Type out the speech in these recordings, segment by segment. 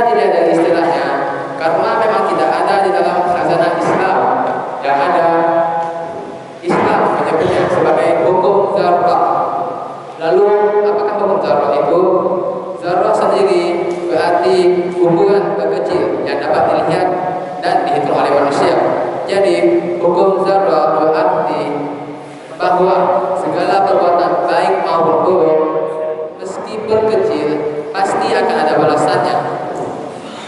dilihat dari istilahnya, karena memang tidak ada di dalam khazanah Islam yang ada Islam menyebutnya sebagai hukum zarrah. Lalu apakah hukum zarrah itu? Zarrah sendiri berarti hubungan terkecil yang dapat dilihat dan dihitung oleh manusia. Jadi hukum zarrah berarti bahwa segala perbuatan baik maupun buruk meskipun kecil pasti akan ada balasannya.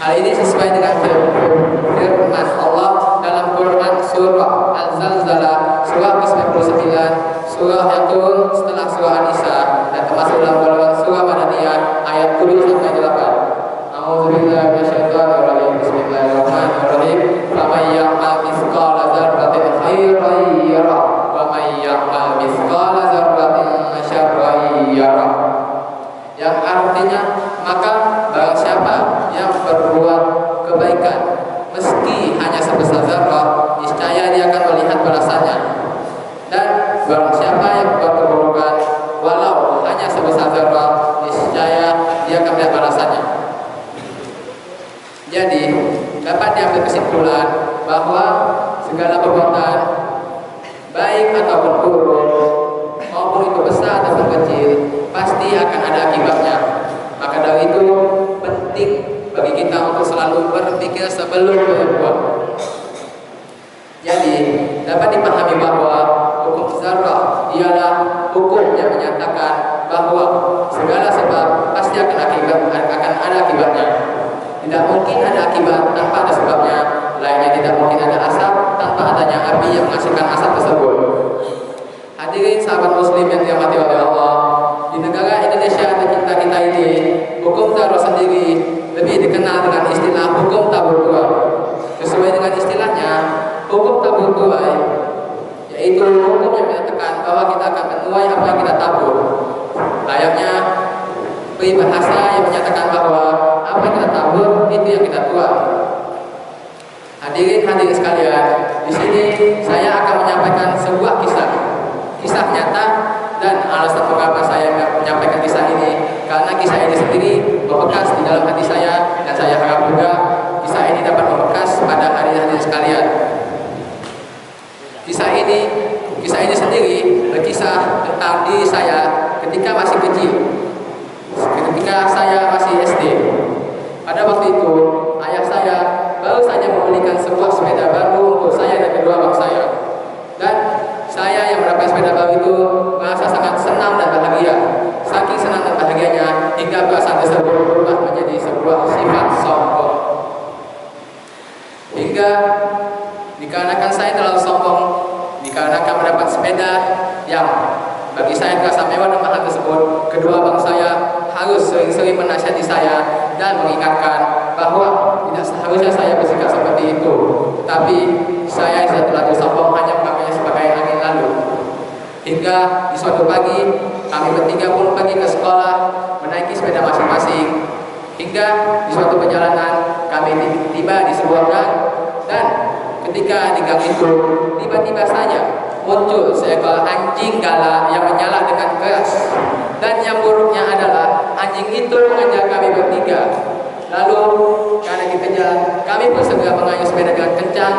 Hal ini sesuai dengan firman Allah dalam Quran surah Al-Zalzalah surah ke-99, surah yang turun setelah surah An-Nisa dan termasuk dalam golongan surah Madaniyah ayat 7 sampai 8. A'udzubillahi minasyaitonir rajim. Bismillahirrahmanirrahim. Faman ya'mal mithqala dzarratin khairan yarah wa man ya'mal mithqala dzarratin syarran yarah. Yang artinya, maka barang siapa yang berbuat kebaikan meski hanya sebesar zarrah, niscaya dia akan melihat balasannya. Dan barang siapa yang berbuat keburukan walau hanya sebesar zarrah, niscaya dia akan melihat balasannya. Jadi dapat diambil kesimpulan bahwa segala perbuatan baik ataupun buruk, maupun itu besar ataupun kecil, pasti akan ada akibatnya. Maka dari itu penting bagi kita untuk selalu berpikir sebelum berbuat. Jadi dapat dipahami bahwa hukum zarrah ialah hukum yang menyatakan bahwa segala sebab pasti akan ada akibatnya. Tidak mungkin ada akibat tanpa ada sebabnya. Lainnya tidak mungkin ada asap tanpa adanya api yang menghasilkan asap tersebut. Hadirin sahabat muslim yang dirahmati oleh Allah, di negara Indonesia tercinta kita ini, hukum zarrah sendiri lebih dikenal dengan istilah hukum tabur tuai. Sesuai dengan istilahnya, hukum tabur tuai yaitu hukum yang menyatakan bahwa kita akan menuai apa yang kita tabur. Layaknya peribahasa yang menyatakan bahwa apa yang kita tabur itu yang kita tuai. Hadirin sekalian, di sini saya akan menyampaikan sebuah kisah nyata, dan alasan mengapa saya menyampaikan kisah ini karena kisah ini sendiri membekas di dalam hati saya, dan saya harap juga kisah ini dapat membekas pada hadirin sekalian. Kisah ini sendiri berkisah tentang diri saya ketika masih kecil, ketika saya masih SD. Pada waktu itu ayah saya baru saja membelikan sebuah sepeda baru untuk saya dan kedua abang saya. Dan saya yang mendapat sepeda baru itu merasa sangat senang dan bahagia. Saking senang dan bahagianya hingga perasaan tersebut berubah menjadi sebuah sifat sombong. Hingga dikarenakan saya terlalu sombong, dikarenakan mendapat sepeda yang bagi saya terasa mewah dan mahal tersebut, kedua abang saya harus sering-sering menasihati saya dan mengingatkan bahwa tidak seharusnya saya bersikap seperti itu. Tetapi saya sudah terlalu sombong hanya menganggapnya sebagai angin lalu. Hingga di suatu pagi kami bertiga pun pergi ke sekolah menaiki sepeda masing-masing. Hingga di suatu perjalanan kami tiba di sebuah gang, dan ketika di gang itu tiba-tiba saja muncul seekor anjing galak yang menyala dengan keras. Dan yang buruknya adalah anjing itu mengejar kami bertiga. Lalu karena dikejar, kami pun segera mengayuh sepeda dengan kencang,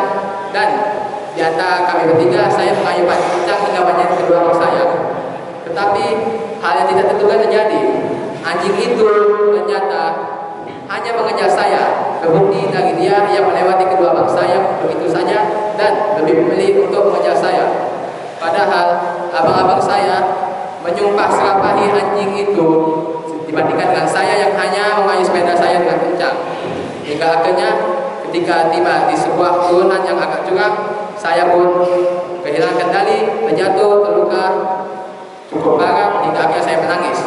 dan di antara kami bertiga saya mengayuh paling kencang hingga menjadi kedua abang saya. Tetapi hal yang tidak terduga terjadi. Anjing itu ternyata hanya mengejar saya. Terbukti dari dia yang melewati kedua abang saya begitu saja dan lebih memilih untuk mengejar saya. Padahal abang-abang saya menyumpah serapahi anjing itu dibandingkan dengan saya yang hanya mengayuh sepeda saya dengan kencang. Hingga akhirnya ketika tiba di sebuah turunan yang agak curam, saya pun kehilangan kendali, terjatuh, terluka cukup parah hingga akhirnya saya menangis.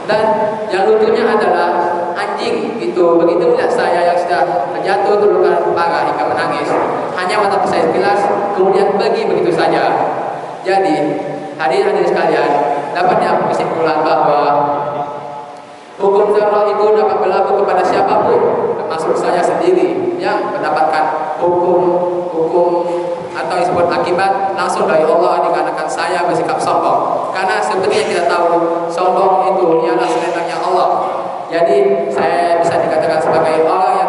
Dan yang lucunya adalah anjing itu begitu melihat saya yang sudah terjatuh, terluka parah hingga menangis, hanya mata saya sekilas kemudian pergi begitu saja. Jadi hadirin sekalian, dapat diambil kesimpulan bahwa hukum zarrah itu dapat berlaku kepada siapapun, termasuk saya sendiri yang mendapatkan hukum atau disebut akibat langsung dari Allah dikarenakan saya bersikap sombong. Karena seperti yang kita tahu, sombong itu ialah sebenarnya Allah. Jadi saya bisa dikatakan sebagai orang yang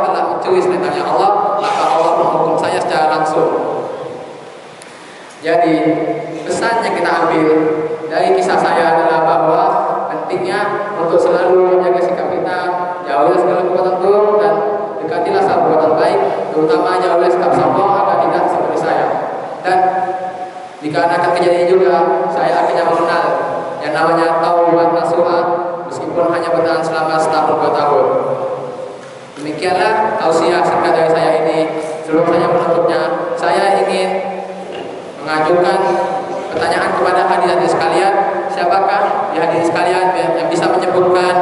untuk selalu menjaga sikap kita, jauhilah segala perbuatan buruk dan dekatilah segala perbuatan baik, terutama jauhilah sikap sombong agar tidak seperti saya. Dan dikarenakan kejadian ini juga, saya akhirnya mengenal yang namanya taubat nasuha, meskipun hanya bertahan selama setahun 2 tahun. Demikianlah tausiah singkat dari saya ini. Sebelum saya menutupnya, saya ingin mengajukan pertanyaan kepada hadirin sekalian. Siapakah di hadirin sekalian yang bisa menyebutkan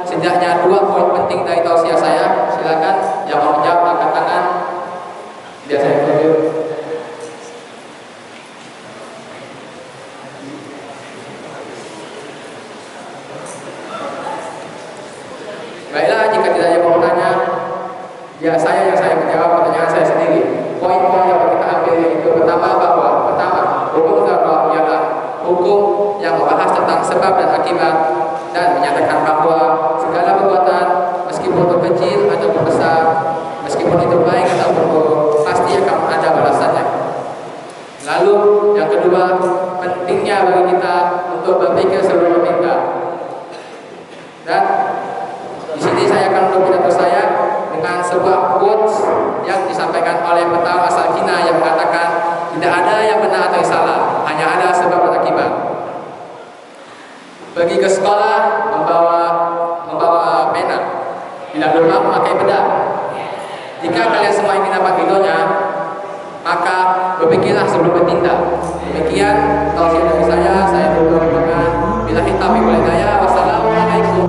setidaknya 2 poin penting dari tausiah saya? Silakan, yang mau menjawab angkat tangan. Biar saya tunjuk. Baiklah, jika tidak ada yang mau bertanya, ya yang saya menjawab pertanyaan saya sendiri. Poin-poin yang kita ambil itu pertama, hukum dzarurah ialah hukum yang membahas tentang sebab dan akibat dan menyatakan bahwa segala perbuatan meskipun itu kecil ataupun besar, meskipun itu baik ataupun buruk, pasti akan ada balasannya. Lalu yang kedua, pentingnya bagi kita untuk berpikir sebelum meminta. Dan di sini saya akan menutup pidato saya dengan sebuah quotes yang disampaikan oleh Petau asal Cina yang mengatakan tidak ada yang benar atau yang salah, hanya ada sebab dan akibat. Pergi ke sekolah membawa pena, bila rumah memakai pedang. Jika kalian semua ingin dapat ridhonya, maka berpikirlah sebelum bertindak. Demikian tausiah dari saya tutup dengan billahi taufiq wal hidayah. Wassalamualaikum.